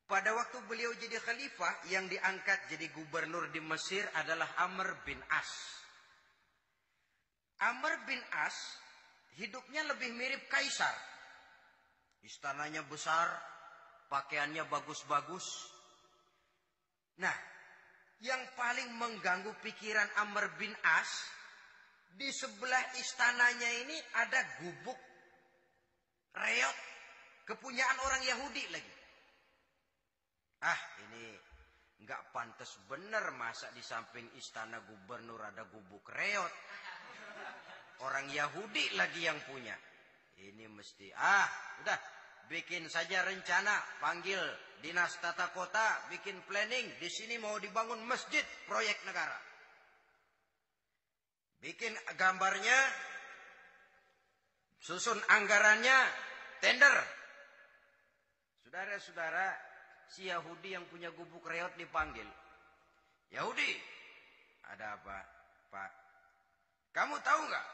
Pada waktu beliau jadi khalifah, yang diangkat jadi gubernur di Mesir adalah Amr bin As. Amr bin As hidupnya lebih mirip kaisar. Istananya besar, pakaiannya bagus-bagus. Nah, yang paling mengganggu pikiran Amr bin As, di sebelah istananya ini ada gubuk reot kepunyaan orang Yahudi lagi. Ini nggak pantas bener, masa di samping istana gubernur ada gubuk reot. Orang Yahudi lagi yang punya. Ini mesti, udah bikin saja rencana, panggil dinas tata kota, bikin planning. Di sini mau dibangun masjid, proyek negara. Bikin gambarnya, susun anggarannya, tender. Saudara-saudara, si Yahudi yang punya gubuk reot dipanggil. Yahudi, ada apa, Pak? Kamu tahu nggak?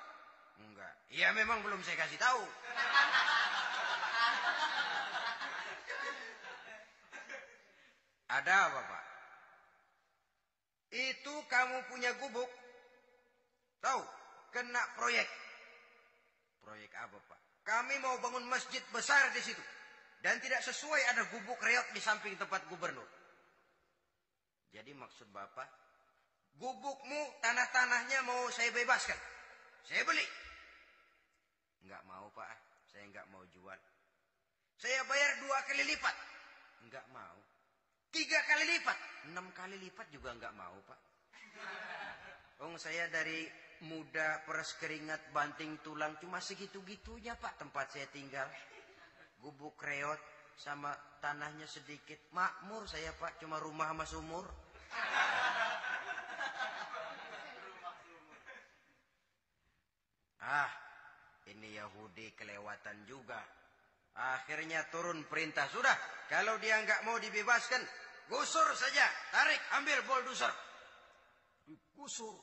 Enggak. Iya, memang belum saya kasih tahu. Ada apa, Pak? Itu kamu punya gubuk. Tahu? Kena proyek. Proyek apa, Pak? Kami mau bangun masjid besar di situ. Dan tidak sesuai ada gubuk reot di samping tempat gubernur. Jadi maksud Bapak, gubukmu, tanah-tanahnya mau saya bebaskan. Saya beli. Enggak mau, Pak. Saya enggak mau jual. Saya bayar 2 kali lipat. Enggak mau. 3 kali lipat. 6 kali lipat juga enggak mau, Pak. Saya dari muda peres keringat banting tulang cuma segitu-gitunya, Pak, tempat saya tinggal. Gubuk reot sama tanahnya sedikit. Makmur saya, Pak, cuma rumah sama sumur. Ini Yahudi kelewatan juga. Akhirnya turun perintah, sudah, kalau dia nggak mau dibebaskan, gusur saja, tarik, ambil bulldozer. Gusur.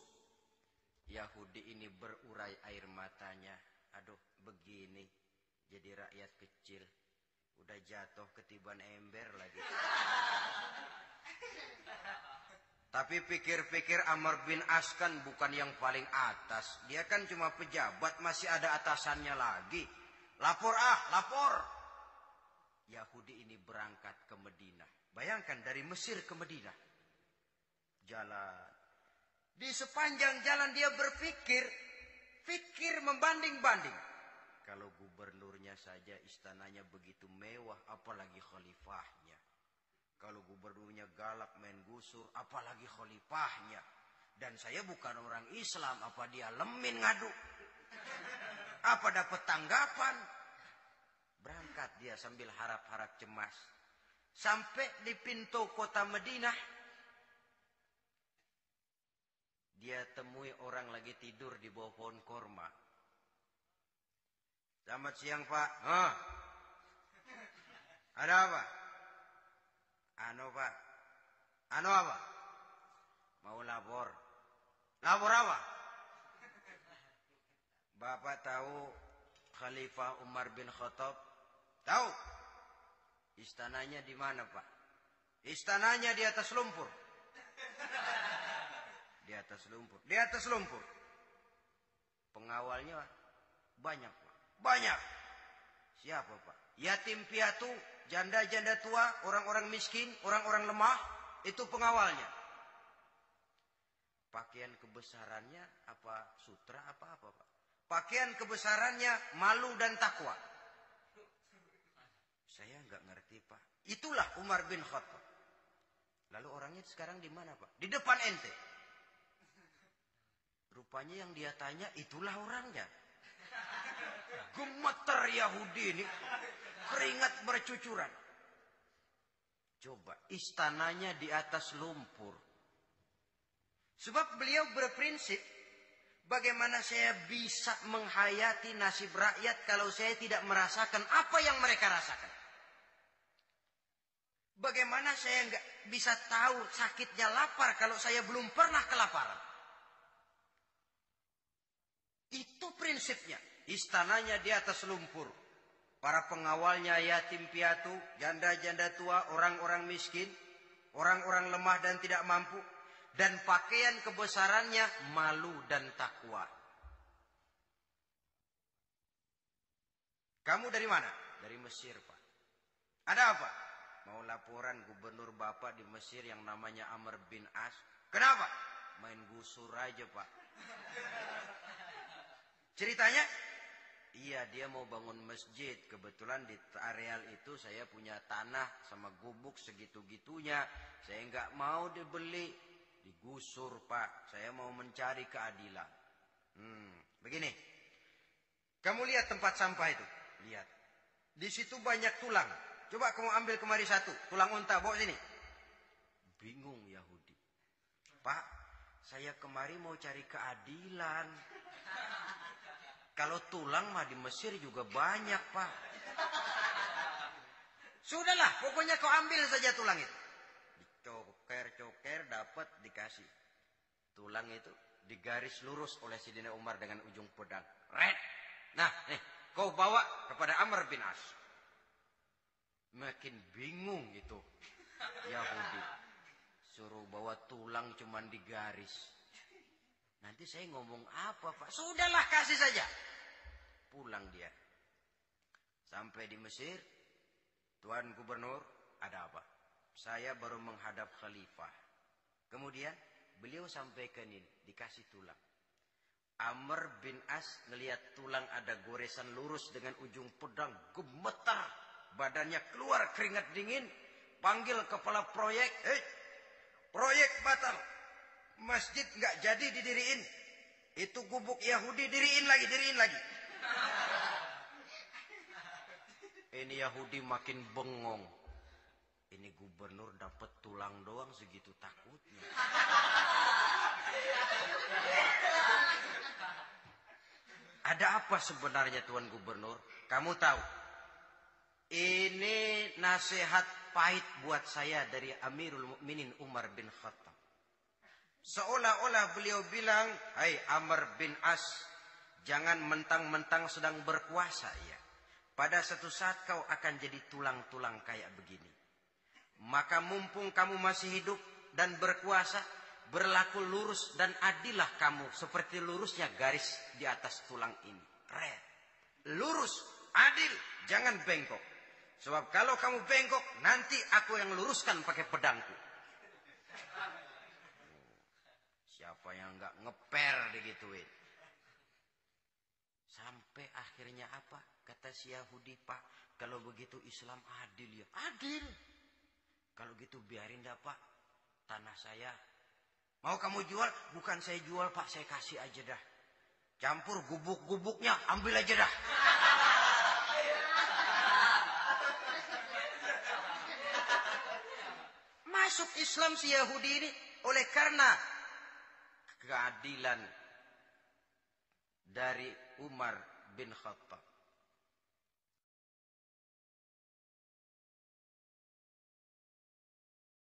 Yahudi ini berurai air matanya. Aduh, begini jadi rakyat kecil, udah jatuh ketiban ember lagi. Tapi pikir-pikir Amr bin As kan bukan yang paling atas. Dia kan cuma pejabat, masih ada atasannya lagi. Lapor, lapor. Yahudi ini berangkat ke Madinah. Bayangkan dari Mesir ke Madinah. Jalan. Di sepanjang jalan dia berpikir. Fikir membanding-banding. Kalau gubernurnya saja istananya begitu mewah, apalagi khalifahnya. Kalau gubernurnya galak main gusur, apalagi khalifahnya. Dan saya bukan orang Islam, apa dia lemin ngadu? Apa dapat tanggapan? Berangkat dia sambil harap-harap cemas. Sampai di pintu kota Madinah, dia temui orang lagi tidur di bawah pohon korma. Selamat siang, Pak. Ada apa? Pak. Apa? Mau lapor. Lapor apa? Bapak tahu Khalifah Umar bin Khattab? Tahu? Istananya di mana, Pak? Istananya di atas lumpur. Di atas lumpur. Di atas lumpur. Pengawalnya banyak, Pak. Banyak. Siapa, Pak? Yatim piatu, janda-janda tua, orang-orang miskin, orang-orang lemah, itu pengawalnya. Pakaian kebesarannya apa sutra apa-apa, Pak? Pakaian kebesarannya malu dan takwa. Saya nggak ngerti, Pak. Itulah Umar bin Khattab. Lalu orangnya sekarang di mana, Pak? Di depan ente. Rupanya yang dia tanya itulah orangnya. Gemeter Yahudi ini, keringat bercucuran. Coba, istananya di atas lumpur. Sebab beliau berprinsip, bagaimana saya bisa menghayati nasib rakyat kalau saya tidak merasakan apa yang mereka rasakan. Bagaimana saya nggak bisa tahu sakitnya lapar kalau saya belum pernah kelaparan. Itu prinsipnya. Istananya di atas lumpur. para pengawalnya yatim piatu, janda-janda tua, orang-orang miskin, orang-orang lemah dan tidak mampu, dan pakaian kebesarannya malu dan takwa. Kamu dari mana? Dari Mesir, Pak. Ada apa? Mau laporan gubernur Bapak di Mesir yang namanya Amr bin As. Kenapa? Main gusur aja, Pak. Ceritanya? Iya, dia mau bangun masjid. Kebetulan di areal itu saya punya tanah sama gubuk segitu-gitunya. Saya nggak mau dibeli. Digusur, Pak. Saya mau mencari keadilan. Begini. Kamu lihat tempat sampah itu? Lihat. Di situ banyak tulang. Coba kamu ambil kemari satu. Tulang unta, bawa sini. Bingung Yahudi. Pak, saya kemari mau cari keadilan. Kalau tulang mah di Mesir juga banyak, Pak. Sudahlah, pokoknya kau ambil saja tulang itu. Dicoker-coker, dapat, dikasih. Tulang itu digaris lurus oleh Sidina Umar dengan ujung pedang. Red. Nah, nih, kau bawa kepada Amr bin As. Makin bingung itu Yahudi. Suruh bawa tulang cuman digaris. Nanti saya ngomong apa, Pak? Sudahlah, kasih saja. Pulang dia. Sampai di Mesir. Tuan Gubernur, ada apa? Saya baru menghadap khalifah. Kemudian beliau sampaikan ini, dikasih tulang. Amr bin As ngelihat tulang ada goresan lurus dengan ujung pedang, gemetar. Badannya keluar keringat dingin. Panggil kepala proyek. Proyek batal. Masjid nggak jadi didiriin. Itu gubuk Yahudi diriin lagi. Ini Yahudi makin bengong. Ini gubernur dapat tulang doang segitu takutnya. Ada apa sebenarnya Tuan Gubernur? Kamu tahu? Ini nasihat pahit buat saya dari Amirul Mukminin Umar bin Khattab. Seolah-olah beliau bilang, hai Amr bin As, jangan mentang-mentang sedang berkuasa ya. Pada suatu saat kau akan jadi tulang-tulang kayak begini. Maka mumpung kamu masih hidup dan berkuasa, berlaku lurus dan adillah kamu seperti lurusnya garis di atas tulang ini. Red. Lurus, adil, jangan bengkok. Sebab kalau kamu bengkok, nanti aku yang luruskan pakai pedangku. Siapa yang nggak ngeper digituin? Sampai akhirnya apa? Kata si Yahudi, Pak, kalau begitu Islam adil ya. Adil. Kalau gitu biarin dah, Pak. Tanah saya. Mau kamu jual? Bukan saya jual, Pak. Saya kasih aja dah. Campur gubuk-gubuknya, ambil aja dah. Masuk Islam si Yahudi ini oleh karena keadilan dari Umar bin Khattab.